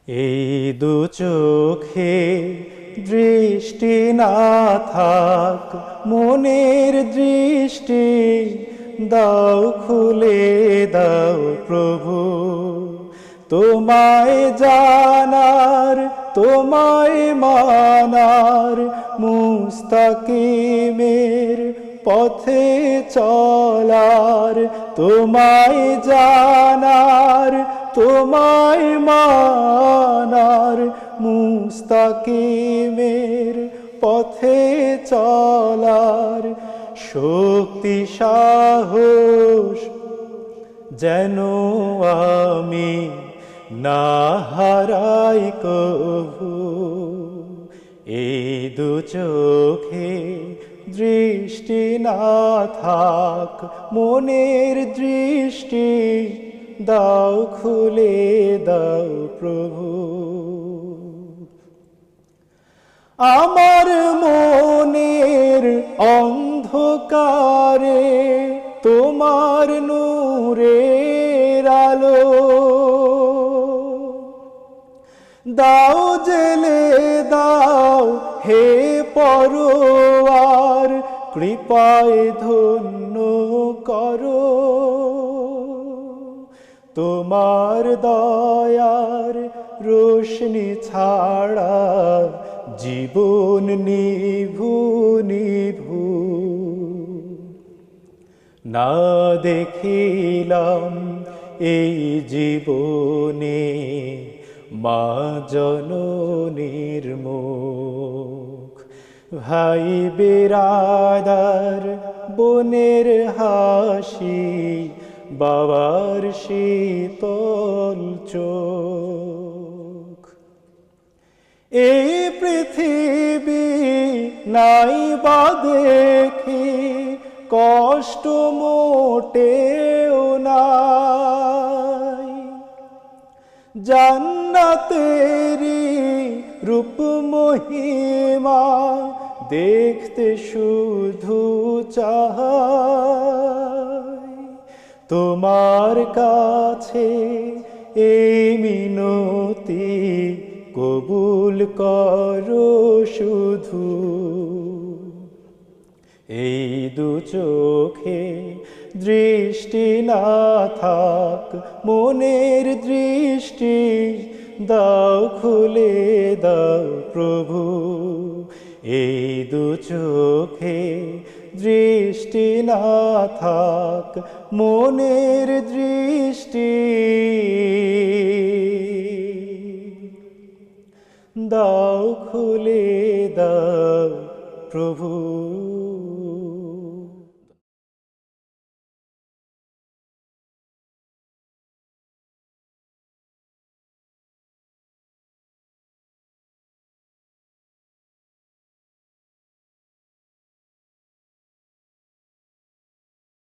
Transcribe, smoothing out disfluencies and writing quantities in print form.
এই দু চোখে দৃষ্টি না থাক, মনের দৃষ্টি দাও খুলে দাও প্রভু। তোমায় জানার, তোমায় মানার, মুস্তাকিমের পথে চলার, তোমায় জানার, তোমায় মানার, মুস্তাকিমের পথে চলার শক্তি সাহস যেন আমি না হারাই কভু। এই দু চোখে দৃষ্টি না থাক, মনের দৃষ্টি দাও খুলে দাও প্রভু। আমার মনের অন্ধকারে তোমার নূরের আলো দাও জেলে দাও হে পরোয়ার, কৃপায় ধন্য করো। তোমার দয়ার রোশনি ছাড়া জীবন নিভু নিভু। না দেখিলাম এই জীবনে মা জননীর মুখ, ভাই বিরাদার বোনের হাসি, বাবার শীতল চোখ। এই পৃথিবী নাই বা দেখি কষ্ট মোটেও নাই, জান্নাতেরি রূপ মহিমা দেখতে শুধু চাই। তোমার কাছে এই মিনতি কবুল করো শুধু। এই দু চোখে দৃষ্টি না থাক, মনের দৃষ্টি দাও খুলে দাও প্রভু। এই দু চোখে দৃষ্টি না থাক, মনের দৃষ্টি দাও খুলে দাও প্রভু।